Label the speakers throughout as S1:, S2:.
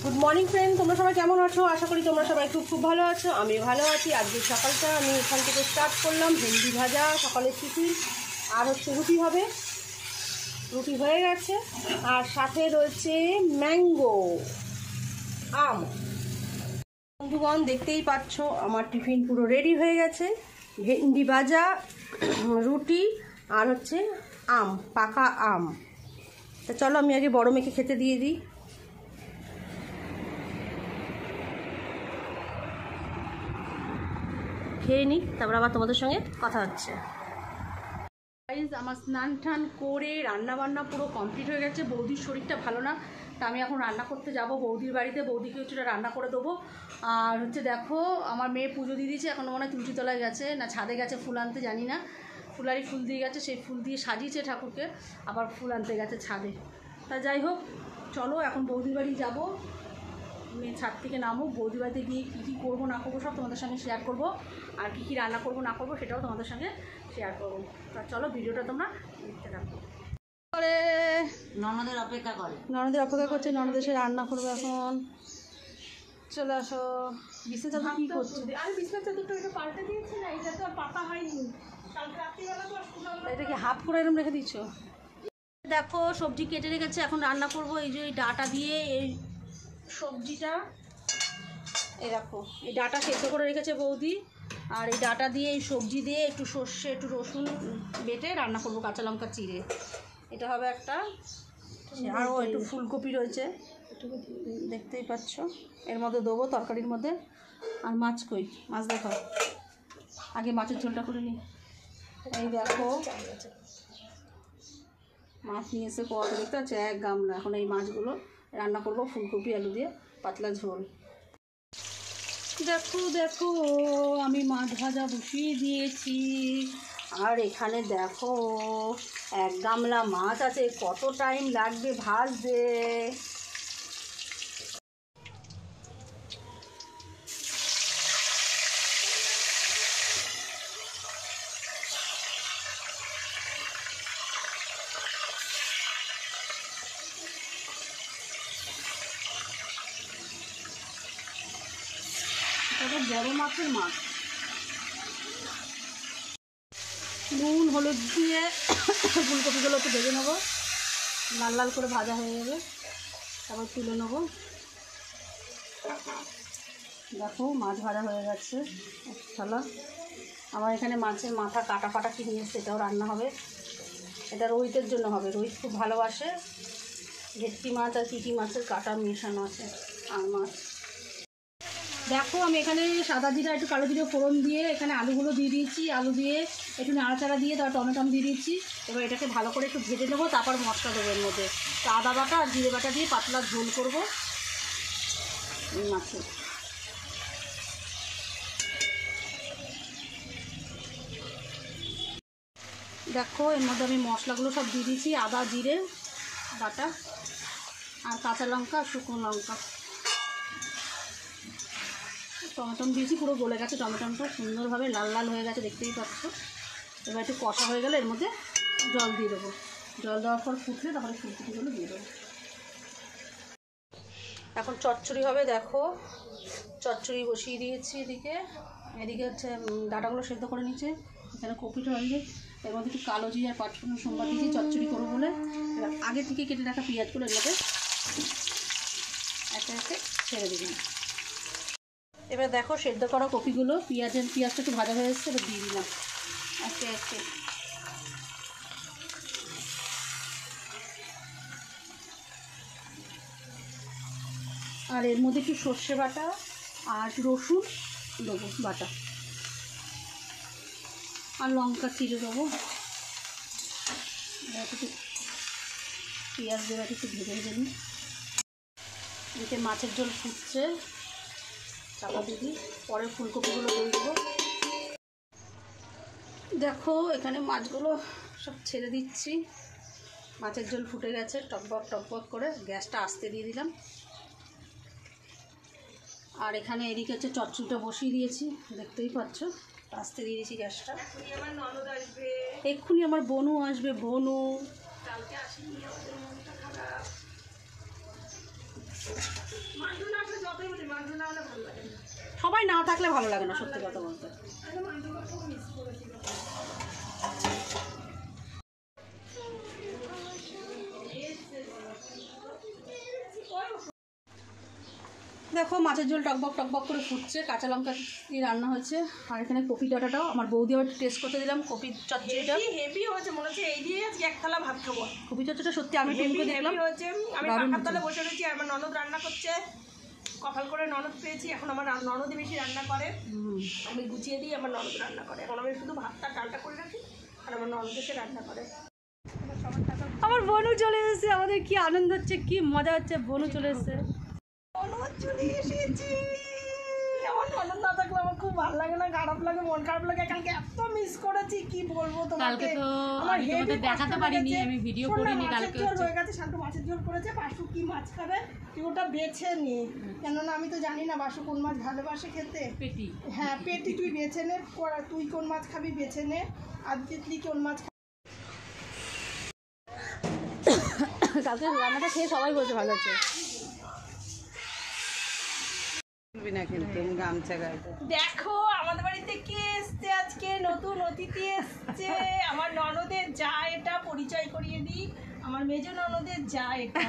S1: Good morning friend, তোমরা সবাই কেমন আছো? আশা করি তোমরা সবাই খুব খুব ভালো আছো। আমি ভালো আছি। আজকে সকালটা আমি এখান থেকে স্টার্ট করলাম। ভেন্ডি ভাজা সকালের টিফিন, আর হচ্ছে রুটি হবে। রুটি হয়ে গেছে, আর সাথে রয়েছে ম্যাঙ্গো আম। বন্ধুগণ, দেখতেই পাচ্ছ আমার টিফিন পুরো রেডি হয়ে গেছে। ভেন্ডি ভাজা, রুটি, আর হচ্ছে আম, পাকা আম। তা চলো আমি আগে বড় মেয়েকে খেতে দিয়ে দিই। খেয়ে নিই, তারপর আবার তোমাদের সঙ্গে কথা হচ্ছে। আমার স্নান টান করে রান্না বান্না পুরো কমপ্লিট হয়ে গেছে। বৌদির শরীরটা ভালো না, তা আমি এখন রান্না করতে যাব বৌদির বাড়িতে। বৌদিকে কিছুটা রান্না করে দেবো। আর হচ্ছে দেখো, আমার মেয়ে পুজো দিয়ে দিয়েছে। এখন মনে হয় তুলসীতলায় গেছে, না ছাদে গেছে ফুল আনতে, জানি না। ফুলারি ফুল দিয়ে গেছে, সেই ফুল দিয়ে সাজিয়েছে ঠাকুরকে, আবার ফুল আনতে গেছে ছাদে। তা যাই হোক, চলো এখন বৌদির বাড়ি যাবো। মেয়ে ছাদ থেকে নামুক, বৌদি বাড়িতে গিয়ে কী কী করবো না করবো সব তোমাদের সঙ্গে শেয়ার করবো। আর কী কী রান্না করবো না করবো সেটাও তোমাদের সঙ্গে শেয়ার করবো। তা চলো ভিডিওটা তোমরা দেখতে থাকো।
S2: ননদের অপেক্ষা
S1: করছে, ননদের সে রান্না করবো এখন। চলে আসো। বিছনা চাদর কী করছো?
S3: আমি বিছনা চাদরটা এটা পাল্টে দিয়েছি না, এটা তো আর পাতা হয়নি। কালকে রাত্রিবেলা তো
S1: এটা কি হাফ করে এরকম রেখে দিচ্ছ? দেখো সবজি কেটে রেখেছে, এখন রান্না করবো। এই যে এই ডাটা দিয়ে এই সবজিটা, এই দেখো এই ডাটা সেদ্ধ করে রেখেছে বৌদি। আর এই ডাটা দিয়ে এই সবজি দিয়ে একটু সর্ষে একটু রসুন বেটে রান্না করবো, কাঁচা লঙ্কা চিড়ে। এটা হবে একটা। আরও একটু ফুলকপি রয়েছে, দেখতেই পাচ্ছ, এর মধ্যে দেবো তরকারির মধ্যে। আর মাছ কই, মাছ দেখো, আগে মাছের ঝোলটা করে নিই। এই দেখো মাছ নিয়ে এসে কত, দেখতে পাচ্ছ, এক গামলা। এখন এই মাছগুলো রান্না করবো ফুলকপি আলু দিয়ে পাতলা ঝোল। দেখো দেখো আমি মাছ ভাজা বসিয়ে দিয়েছি। আর এখানে দেখো এক গামলা মাছ আছে, কত টাইম লাগবে ভাজতে। এটা বড় মাছের মাছ। নুন হলুদ দিয়ে ফুলকপিগুলো একটু ভেজে নেবো, লাল লাল করে ভাজা হয়ে যাবে, তারপর তুলে নেবো। দেখো মাছ ভাজা হয়ে গেছে এক থালা। আমার এখানে মাছের মাথা কাটা ফাটা কিনে এসেছে, এটাও রান্না হবে। এটা রুইতের জন্য হবে, রুই খুব ভালোবাসে। ভেটকি মাছ আর চিটি মাছের কাটা মেশানো আছে, আর মাছ। দেখো আমি এখানে সাদা জিরা একটু কালো জিরে ফোড়ন দিয়ে এখানে আলুগুলো দিয়ে দিয়েছি। আলু দিয়ে একটু নাড়াচাড়া দিয়ে তারপর টমেটো দিয়ে দিয়েছি। এবার এটাকে ভালো করে একটু ভেজে নেবো, তারপর মশলা দেবো এর মধ্যে। তো আদা বাটা আর জিরে বাটা দিয়ে পাতলা ঝোল করবো মাছের। দেখো এর মধ্যে আমি মশলাগুলো সব দিয়ে দিয়েছি, আদা জিরে বাটা আর কাঁচা লঙ্কা শুকনো লঙ্কা। টমেটো দিয়েছি, পুরো গলে গেছে টমেটোটা, সুন্দরভাবে লাল লাল হয়ে গেছে, দেখতেই পাচ্ছ। এবার একটু কষা হয়ে গেলে এর মধ্যে জল দিয়ে দেবো। জল দেওয়ার পর ফুটলে তারপরে ফুলকপিগুলো দিয়ে দেবো। এখন চচ্চড়ি হবে। দেখো চচ্চড়ি বসিয়ে দিয়েছি এদিকে। এদিকে হচ্ছে ডাটাগুলো সেদ্ধ করে নিচ্ছে, এখানে কপিটা হয়ে। এর মধ্যে একটু কালো জিরে আর পাঁচফোড়ন সোমবার দিয়েছি চচ্চড়ি করবো বলে। এবার আগে থেকে কেটে রাখা পেঁয়াজগুলো এর মধ্যে একে একে ছেড়ে দিবি। এবার দেখো সেদ্ধ করা কপিগুলো, পেঁয়াজটা একটু ভাজা হয়ে এসছে, এবার দিয়ে দিলাম একে একে। আর এর মধ্যে একটু সর্ষে বাটা আর রসুন দেবো বাটা, আর লঙ্কা চিড়ে দেবো। একটু পেঁয়াজ দেবো, একটু ভেজে ভেজে নিই। এদিকে মাছের ঝোল ফুটছে, চাপা দিয়ে দিই, পরে ফুলকপিগুলো দিয়ে দেবো। দেখো এখানে মাছগুলো সব ছেড়ে দিচ্ছি, মাছের ঝোল ফুটে গেছে টকবক করে। গ্যাসটা আস্তে দিয়ে দিলাম। আর এখানে এদিকে হচ্ছে চচ্চড়িটা বসিয়ে দিয়েছি, দেখতেই পাচ্ছ, আস্তে দিয়ে দিয়েছি গ্যাসটা। এক্ষুনি আমার বনু আসবে, বনু কালকে আসেনি, আমাদের মনটা খারাপ।
S3: মাংস না আসলে যতই বলি মাংস না হলে ভালো লাগে না।
S1: সবাই না থাকলে ভালো লাগে না, সত্যি কথা বলতে।
S3: আমি মাংসটা খুব মিস করেছি।
S1: দেখো মাছের ঝোল টকবক টকবক করে ফুটছে, কাঁচা লঙ্কা দিয়ে রান্না হয়েছে। আর এখানে কপি ডাঁটাটাও আমার বৌদি আবার টেস্ট করতে দিলাম। কপি চচ্চড়িটা
S3: হেভি হয়েছে, মনে হচ্ছে এই দিয়ে আজকে এক থালা ভাত খাবো।
S1: কপি চচ্চড়িটা সত্যি আমি টিমকে দেখলাম
S3: হয়েছে। আমি
S1: দারুণ
S3: পাখার তলে
S1: হয়েছে।
S3: বসে রয়েছি, আমার ননদ রান্না করছে। কপাল করে ননদ পেয়েছি, এখন আমার ননদই বেশি রান্না করে। আমি গুছিয়ে দিই, আমার ননদ রান্না করে। এখন আমি শুধু ভাতটা ডালটা করে রাখি, আর আমার ননদ এসে রান্না করে।
S1: আমার বোনও চলে এসেছে, আমাদের কি আনন্দ হচ্ছে, কি মজা হচ্ছে। বোনও চলে এসেছে।
S3: ননদ চলে এসেছি। আমার ননদ না থাকলে আমার খুব ভালো লাগে না, খারাপ লাগে, মন খারাপ লাগে। কালকে এত মিস করেছি, কি বলবো তোমাকে।
S2: কালকে তো আমি তোমাদের দেখাতে পারিনি, আমি ভিডিও করিনি কালকে।
S3: হয়ে গেছে, শান্তু মাছের ঝোল করেছে। বাসু কি মাছ খাবে তুই ওটা বেছে নে, কেননা আমি তো জানি না বাসু কোন মাছ ভালোবাসে খেতে।
S2: পেটি
S3: হ্যাঁ, পেটি তুই বেছে নে, তুই কোন মাছ খাবি বেছে নে। আর তিতলি কোন মাছ
S1: কালকে রান্নাটা খেয়ে সবাই বলছে ভালো হচ্ছে।
S3: দেখো আমাদের বাড়িতে কে এসছে আজকে, নতুন অতিথি এসছে। আমার ননদের যা, এটা পরিচয় করিয়ে দিই, আমার মেজ ননদের যা, এটা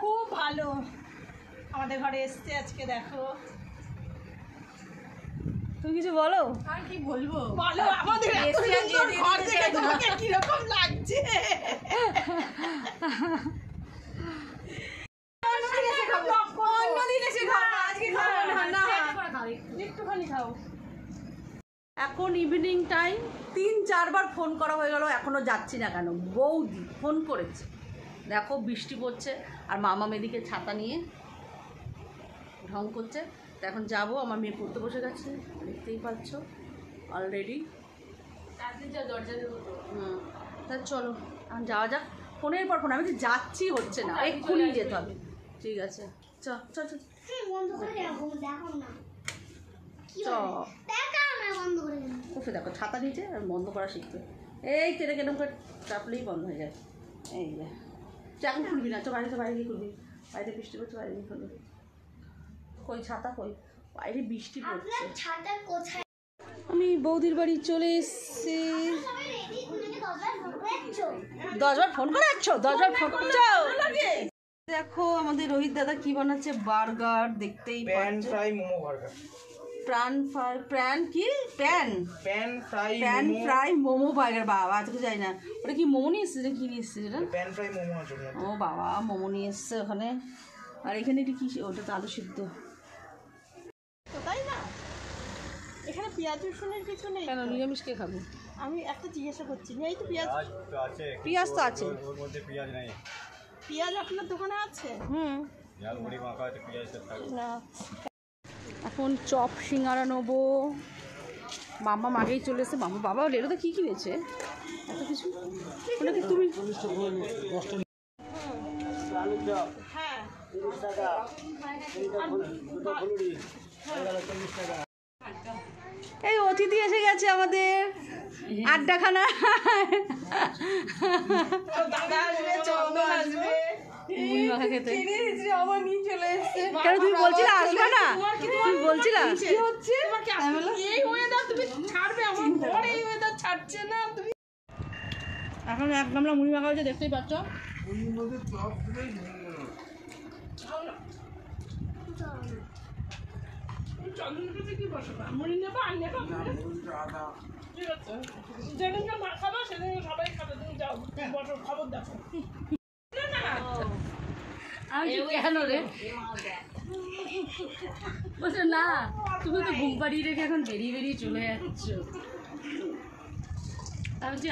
S3: খুব ভালো আমাদের ঘরে এসছে আজকে। দেখো
S1: তুমি কিছু বলো।
S2: আর কি বলবো,
S3: বলো আমাদের এত সুন্দর ঘর দেখে তোমাকে কিরকম লাগছে। একটুখানি খাও।
S1: এখন ইভিনিং টাইম, 3-4 বার ফোন করা হয়ে গেল, এখনও যাচ্ছি না কেন। বৌদি ফোন করেছে, দেখো বৃষ্টি পড়ছে, আর মামা মেদিকে ছাতা নিয়ে ঢং করছে। তো এখন যাবো, আমার মেয়ে পড়তে বসে গেছে, দেখতেই পাচ্ছ অলরেডি। তা চলো এখন যাওয়া যাক। ফোনের পর ফোন, আমি তো যাচ্ছি হচ্ছে না, এক্ষুনি যেতে হবে। ঠিক আছে, চ চ চ চ। উঠে দেখো ছাতা নিচে, আর বন্ধ করা শিখবে। এই তেরে কেরম করে চাপলেই বন্ধ হয়ে যায়। এই যে এখন খুলবি না, তো বাইরে গিয়ে খুলবি। বাইরে বৃষ্টি পড়ছে, বাইরে গিয়ে খুলবি। কই ছাতা কই? বাইরে বৃষ্টি পড়ছে। আমি বৌদির বাড়ি চলে এসেছি। 10 বার ফোন করে যাচ্ছ? 10 বার ফোন করছো? দেখো আমাদের রোহিত দাদা কি বানাচ্ছে, বার্গার। দেখতেই
S4: pan fry momo burger.
S1: Pan fry momo burger. বাবা আজকে যাই না, ওটা কি মোমো নিয়ে এসছে, কি নিয়ে এসছে এটা?
S4: প্যান ফ্রাই মোমো আছে।
S1: ও বাবা, মোমো নিয়ে এসছে ওখানে। আর এখানে এটা কি, ওটা তো আলু সিদ্ধ।
S3: তাই না, এখানে পেঁয়াজ রসুনের কিছু নেই।
S1: কেন নিরামিষ কে খাবে?
S3: আমি একটা জিজ্ঞাসা করছি, এই তো পেঁয়াজ
S4: তো আছে,
S1: পেঁয়াজ তো আছে।
S4: ওর মধ্যে পেঁয়াজ নাই।
S3: পেঁয়াজ আপনার দোকানে আছে?
S4: ঝাল মুড়ি মাখা আছে, পেঁয়াজ তো থাকে
S1: না। এখন চপ সিঙ্গারা নেবো। মামা আগেই চলে এসেছে। মামা বাবা রেডোতে কী কিনেছে এত কিছু? ওটা কি তুমি?
S3: হ্যাঁ,
S1: এই অতিথি এসে গেছে আমাদের আড্ডাখানা।
S3: দাদা আসবে, চন্দন আসবে।
S1: মুড়ি মাখা খেতে।
S3: আমার নিয়ে চলে এসছে।
S1: কেন তুমি বলছিলে আসবে না? তুমি বলছিলা
S3: কি হচ্ছে? এই ওয়েদার তুমি ছাড়বে, আমার ঘর এই ওয়েদার ছাড়ছে না। তুমি
S1: এখন 1 গামলা মুড়ি মাখা হয়েছে, দেখতেই পাচ্ছ।
S3: চন্দনটাতে কি বসবা? মুড়ি নেবা আর নেবা? ঠিক আছে, যেদিনকে মা খাবা সেদিনকে সবাই খাবে। তুমি যাও, তুমি বসো, খবর দেখো।
S2: আমি কেন রে বলছো না, তুমি তো ঘুম পাড়িয়ে রেখে এখন বেরিয়ে চলে যাচ্ছ।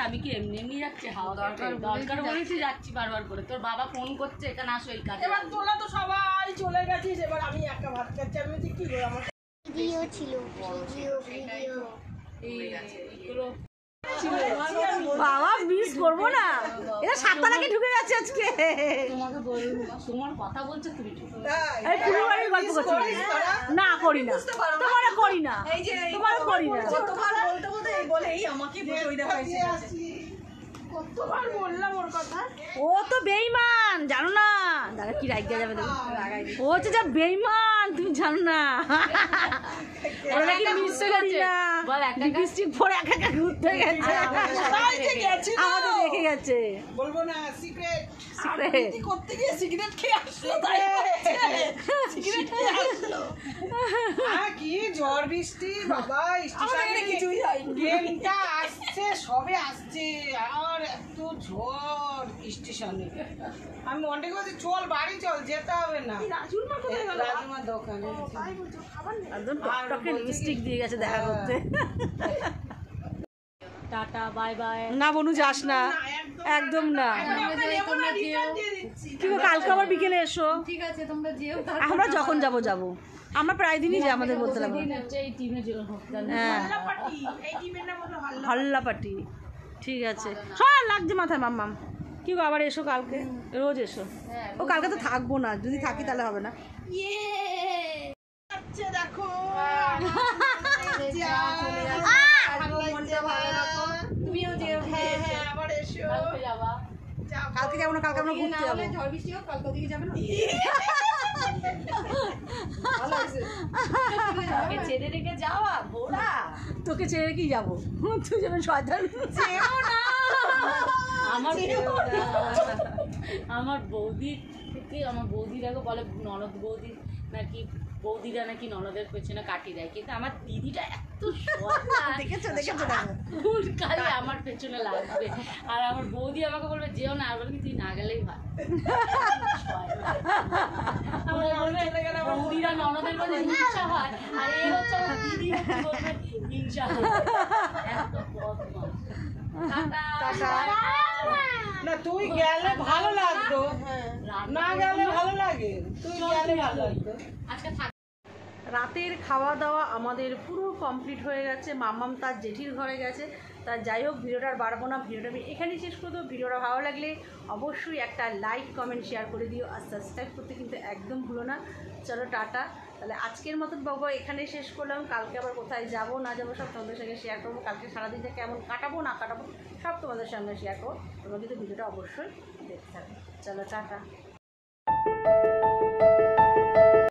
S2: আমি কি এমনি যাচ্ছি হাওয়া দরকার বলেছি, যাচ্ছি বারবার করে। তোর বাবা ফোন করছে এখানে আসো এই কাজে।
S3: এবার তোলা তো সবাই চলে গেছিস, এবার আমি একা ভাত খাচ্ছি। আমি বলছি কি করে, আমার
S5: ভিডিও ছিল, ভিডিও
S1: বাবা মিস করবো না, এটা 7 তারিখে ঢুকে যাচ্ছে আজকে।
S2: তোমাকে বলবো, তোমার কথা বলছো তুমি ঠিক।
S1: এই পুরো বাড়ির গল্প করছি না, করি না, তোমার করি না, তোমার করি না।
S3: তোমার বলতে বলতে এই বলে এই আমাকে বলে ওই দেখা এসে গেছে। কতবার বললাম ওর কথা।
S1: ও তো বেইমান জানো না, দাদা কি রাইগা যাবে দেখো। ও হচ্ছে যা বেইমান তুমি জানো না। ওরা নাকি মিশতে গেছে না,
S2: বল একা একা।
S1: লিপস্টিক পরে একা একা ঘুরতে গেছে,
S3: কোথায় যে গেছিল?
S1: আমাদের রেখে গেছে
S3: বলবো না, সিক্রেট।
S1: Secret।
S3: করতে গিয়ে সিগারেট খেয়ে আসলো, তাই সিগারেট খেয়ে আসলো। কি ঝড় বৃষ্টি বাবা, স্টেশনে কিছুই হয়নি। ট্রেনটা আসছে, সবে আসছে, আর এত ঝড় স্টেশনে। আমি মনটা বলছি চল বাড়ি চল, যেতে হবে না। রাজুমার দোকানে
S1: একদম টকটকে লিপস্টিক দিয়ে গেছে দেখা করতে।
S2: Tata bye bye.
S1: না বনু যাস না, একদম না।
S2: তোমরা যেও।
S1: কি গো, কালকে আবার বিকেলে এসো।
S2: ঠিক আছে তোমরা যেও।
S1: আমরা যখন যাব যাব, আমরা প্রায় দিনই যাই, আমাদের বলতে লাগবে।
S2: এই টিমে যেও হোস্টেল।
S1: হ্যাঁ,
S3: এই টিমের নাম হলো হাল্লা।
S1: হল্লা পাটি। ঠিক আছে, হ্যাঁ লাগছে মাথায় মাম্মাম। কি গো আবার এসো কালকে, রোজ এসো। ও কালকে তো থাকবো না, যদি থাকি তাহলে হবে না।
S3: আচ্ছা দেখো,
S2: তুমিও যেও।
S3: হ্যাঁ হ্যাঁ আবার এসো।
S2: কালকে যাবা।
S1: কালকে যাবো না, কালকে আমরা ঘুরতে যাবো।
S3: ঝড় বৃষ্টি হোক, কালকে ওদিকে যাবে না।
S2: আমাকে ছেড়ে রেখে যাওয়া বোরা।
S1: তোকে ছেড়ে কি যাবো, তুই যাবে শয়তান।
S2: আমার বৌদি থেকে, আমার বৌদিরাকে বলে ননদ বৌদি নাকি, বৌদিরা নাকি ননদের পেছনে কাটি দেয়, কিন্তু আমার দিদিটা এত
S1: দেখেছো দেখেছো দেখো।
S2: কালে আমার পেছনে লাগবে, আর আমার বৌদি আমাকে বলবে যেও না, আর বলবি তুই না গেলেই ভালো। বৌদিরা ননদের মধ্যে হিংসা হয়, আর এই হচ্ছে আমার দিদি হচ্ছে বলবে হিংসা হয়। এত বদমাশ। টাটা।
S3: না তুই গেলে ভালো লাগতো, না গেলে ভালো লাগে, তুই গেলে ভালো লাগতো।
S2: আজকে থাক।
S1: রাতের খাওয়া দাওয়া আমাদের পুরো কমপ্লিট হয়ে গেছে। মাম্মাম তার জেঠির ঘরে গেছে। তা যাই হোক, ভিডিওটা আর বাড়বো না, ভিডিওটা আমি এখানেই শেষ করে দেবো। ভিডিওটা ভালো লাগলে অবশ্যই একটা লাইক কমেন্ট শেয়ার করে দিও, আর সাবস্ক্রাইব করতে কিন্তু একদম ভুলো না। চলো টাটা। তাহলে আজকের মতন বাবা এখানেই শেষ করলাম। কালকে আবার কোথায় যাবো না যাবো সব তোমাদের সঙ্গে শেয়ার করবো। কালকে সারাদিনটা কেমন কাটাবো না কাটাবো সব তোমাদের সঙ্গে শেয়ার করবো। তোমরা কিন্তু ভিডিওটা অবশ্যই দেখতে থাকবে। চলো টাটা।